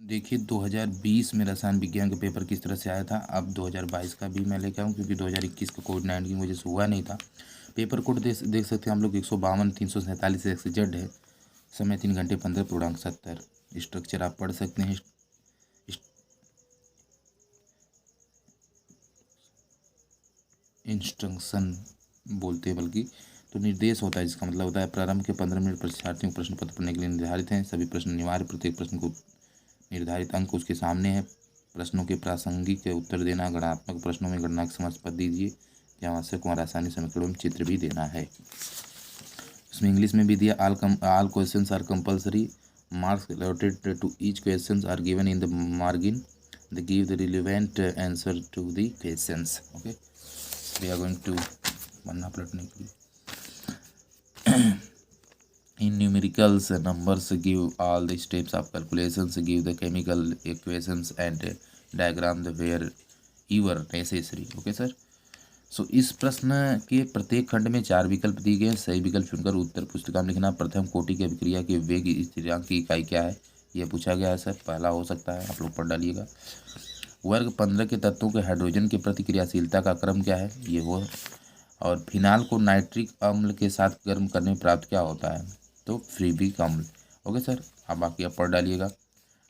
देखिए 2020 में रसायन विज्ञान का पेपर किस तरह से आया था। अब 2022 का भी मैं लेकर आऊँ क्योंकि 2021 का कोविड-19 की वजह से हुआ नहीं था। पेपर कोड देख सकते हैं हम लोग 152 347 XZ है। समय 3 घंटे 15 पूर्णांक 70। स्ट्रक्चर आप पढ़ सकते हैं। इंस्ट्रक्शन बोलते हैं बल्कि तो निर्देश होता है, जिसका मतलब होता है प्रारंभ के 15 मिनट परीक्षार्थियों को प्रश्न पत्र पढ़ने के लिए निर्धारित हैं। सभी प्रश्न अनिवार्य, प्रत्येक प्रश्न को निर्धारित अंक उसके सामने है। प्रश्नों के प्रासंगिक उत्तर देना, गणनात्मक प्रश्नों में गणना की समझ पद दीजिए, जहाँ आवश्यक वहाँ रासायनिक समीकरणों में चित्र भी देना है। इसमें इंग्लिश में भी दिया, all questions are compulsory, marks allotted to each questions are given in the margin, they give the relevant answer to the questions. Okay, we are going to पन्ना पलटने के लिए in numericals numbers give all the steps of calculations, give the chemical equations and diagram the where ever necessary. Okay sir, सो इस प्रश्न के प्रत्येक खंड में 4 विकल्प दिए गए हैं। सही विकल्प चुनकर उत्तर पुस्तिका में लिखना। प्रथम कोटि की अभिक्रिया के वेग स्थिरांक की इकाई क्या है, यह पूछा गया है सर। पहला हो सकता है, आप लोग पढ़ डालिएगा। वर्ग 15 के तत्वों के हाइड्रोजन की प्रतिक्रियाशीलता का क्रम क्या है, ये वो। और फिनाल को नाइट्रिक अम्ल के साथ गर्म करने में प्राप्त क्या होता है, तो फ्रीबिक अम्ल। ओके सर, अब बाकी आप पढ़ डालिएगा।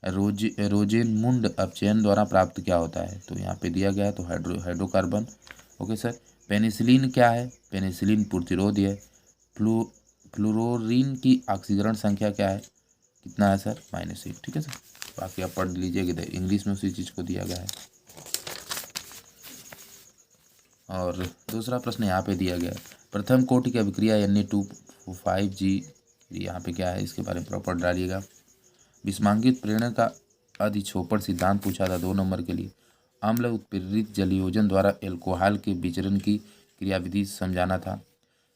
रोजेनमुंड अपचयन द्वारा प्राप्त क्या होता है, तो यहाँ पे दिया गया है, तो हाइड्रोकार्बन। ओके सर, पेनिसिलिन क्या है, पेनिसिलिन प्रतिरोध है। फ्लोरीन की ऑक्सीकरण संख्या क्या है, कितना है सर, -1। ठीक है सर, बाकी आप पढ़ लीजिए कि इंग्लिश में उसी चीज़ को दिया गया है। और दूसरा प्रश्न यहाँ पे दिया गया है, प्रथम कोटि की अभिक्रिया Na2O5G, यहाँ पे क्या है, इसके बारे में प्रॉपर डालिएगा। विस्मांगित प्रेरण का अधिछोपण सिद्धांत पूछा था 2 नंबर के लिए। अम्ल उत्प्रेरित जलयोजन द्वारा एल्कोहल के विचरण की क्रियाविधि समझाना था।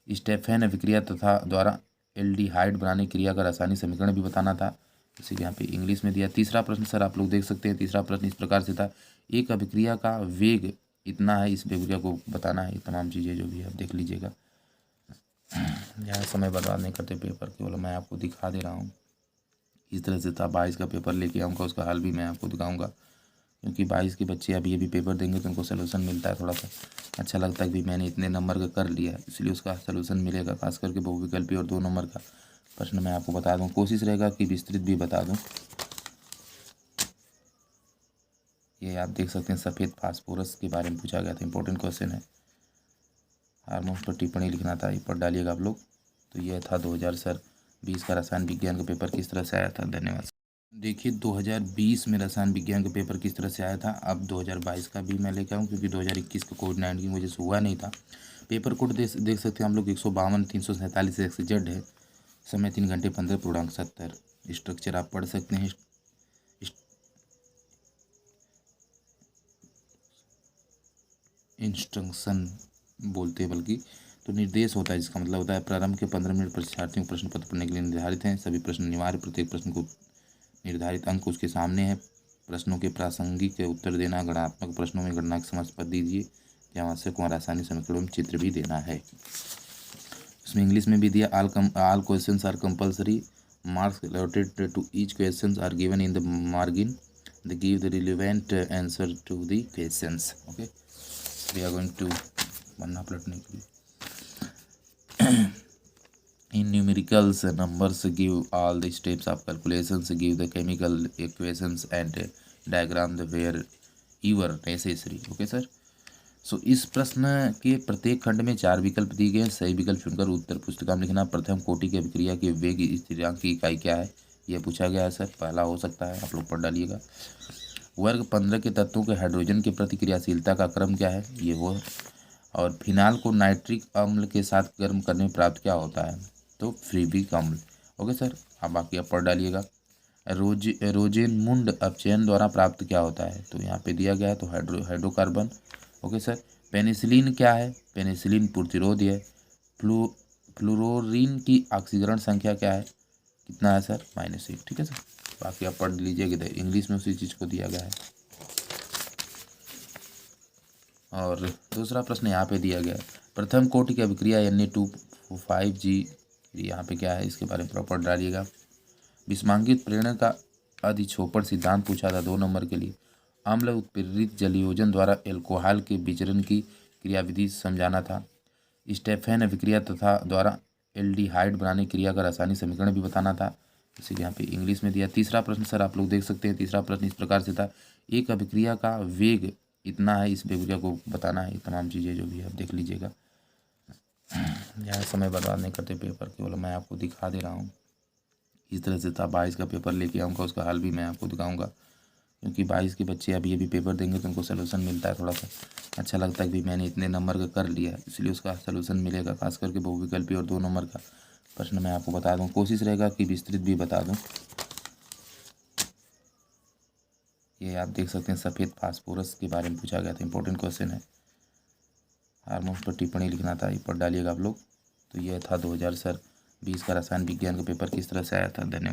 स्टेफेन अभिक्रिया तथा द्वारा एल्डिहाइड बनाने क्रिया का रासायनिक समीकरण भी बताना था, इसीलिए यहाँ पे इंग्लिश में दिया। तीसरा प्रश्न सर आप लोग देख सकते हैं, तीसरा प्रश्न इस प्रकार से था, एक अभिक्रिया का वेग इतना है, इस अभिक्रिया को बताना है। ये तमाम चीज़ें जो भी है आप देख लीजिएगा, यहाँ समय बर्बाद नहीं करते पेपर, केवल मैं आपको दिखा दे रहा हूँ। इस तरह से था 22 का पेपर लेके आऊँगा, उसका हल भी मैं आपको दिखाऊंगा, क्योंकि 22 के बच्चे अभी पेपर देंगे तो उनको सोल्यूशन मिलता है, थोड़ा सा अच्छा लगता है कि मैंने इतने नंबर का कर लिया है, इसलिए उसका सोल्यूशन मिलेगा। खास करके बहुविकल्पी और 2 नंबर का प्रश्न मैं आपको बता दूं, कोशिश रहेगा कि विस्तृत भी बता दूं। ये आप देख सकते हैं, सफ़ेद फास्फोरस के बारे में पूछा गया था, इंपॉर्टेंट क्वेश्चन है। हार्मोन्स पर टिप्पणी लिखना था, ये पढ़ डालिएगा आप लोग। तो यह था 2020 का रसायन विज्ञान का पेपर किस तरह से आया था। धन्यवाद। देखिए 2020 में रसायन विज्ञान का पेपर किस तरह से आया था। अब 2022 का भी मैं लेकर आऊँ क्योंकि 2021 का कोविड-19 की वजह से हुआ नहीं था। पेपर कोड देख सकते हैं हम लोग 152 347 XZ है। समय 3 घंटे 15 पूर्णांक 70। स्ट्रक्चर आप पढ़ सकते हैं। इंस्ट्रक्शन बोलते हैं बल्कि तो निर्देश होता है, जिसका मतलब होता है प्रारंभ के 15 मिनट परीक्षार्थियों को प्रश्न पत्र पढ़ने के लिए निर्धारित हैं। सभी प्रश्न अनिवार्य, प्रत्येक प्रश्न को निर्धारित अंक उसके सामने है। प्रश्नों के प्रासंगिक उत्तर देना, गणनात्मक प्रश्नों में गणना की समझ पद दीजिए, जहाँ आवश्यक वहाँ रासायनिक समीकरणों में चित्र भी देना है। इसमें इंग्लिश में भी दिया, all questions are compulsory, marks allotted to each questions are given in the margin, they give the relevant answer to the questions. Okay, we are going to पन्ना पलटने के लिए in numericals numbers give all the steps of calculations, give the chemical equations and diagram the where ever necessary. Okay sir, सो इस प्रश्न के प्रत्येक खंड में 4 विकल्प दिए गए हैं। सही विकल्प चुनकर उत्तर पुस्तिका में लिखना। प्रथम कोटि की अभिक्रिया के वेग स्थिरांक की इकाई क्या है, यह पूछा गया है सर। पहला हो सकता है, आप लोग पढ़ डालिएगा। वर्ग 15 के तत्वों के हाइड्रोजन की प्रतिक्रियाशीलता का क्रम क्या है, ये वो। और फिनाल को नाइट्रिक अम्ल के साथ गर्म करने में प्राप्त क्या होता है, तो फ्रीबिक अम्ल। ओके सर, अब बाकी आप पढ़ डालिएगा। रोजेनमुंड अपचयन द्वारा प्राप्त क्या होता है, तो यहाँ पे दिया गया है, तो हाइड्रोकार्बन। ओके सर, पेनिसिलिन क्या है, पेनिसिलिन प्रतिरोध है। फ्लोरीन की ऑक्सीकरण संख्या क्या है, कितना है सर, -1। ठीक है सर, बाकी आप पढ़ लीजिए कि इंग्लिश में उसी चीज़ को दिया गया है। और दूसरा प्रश्न यहाँ पे दिया गया है, प्रथम कोटि की अभिक्रिया Na2O5G, यहाँ पे क्या है, इसके बारे में प्रॉपर डालिएगा। विस्मांगित प्रेरण का अधिछोपड़ सिद्धांत पूछा था 2 नंबर के लिए। अम्ल उत्प्रेरित जलयोजन द्वारा एल्कोहल के विचरण की क्रियाविधि समझाना था। स्टेफेन अभिक्रिया तथा द्वारा एल्डिहाइड बनाने की क्रिया का रासायनिक समीकरण भी बताना था। इसे यहाँ पे इंग्लिश में दिया। तीसरा प्रश्न सर आप लोग देख सकते हैं। तीसरा प्रश्न इस प्रकार से था, एक अभिक्रिया का वेग इतना है, इस अभिक्रिया को बताना है। तमाम चीज़ें जो भी है आप देख लीजिएगा। यहाँ समय बर्बाद नहीं करते पेपर, केवल मैं आपको दिखा दे रहा हूँ। इस तरह से था 22 का पेपर लेके आऊँगा, उसका हल भी मैं आपको दिखाऊँगा, क्योंकि 22 के बच्चे अभी पेपर देंगे तो उनको सलूशन मिलता है। थोड़ा सा अच्छा लगता है कि मैंने इतने नंबर का कर लिया है, इसलिए उसका सलूशन मिलेगा। खास करके बहुविकल्पी और 2 नंबर का प्रश्न मैं आपको बता दूं, कोशिश रहेगा कि विस्तृत भी बता दूं। ये आप देख सकते हैं, सफ़ेद फास्फोरस के बारे में पूछा गया था, इंपॉर्टेंट क्वेश्चन है। हार्मोन्स पर टिप्पणी लिखना था, ये पढ़ डालिएगा आप लोग। तो यह था 2020 का रसायन विज्ञान का पेपर किस तरह से आया था। धन्यवाद।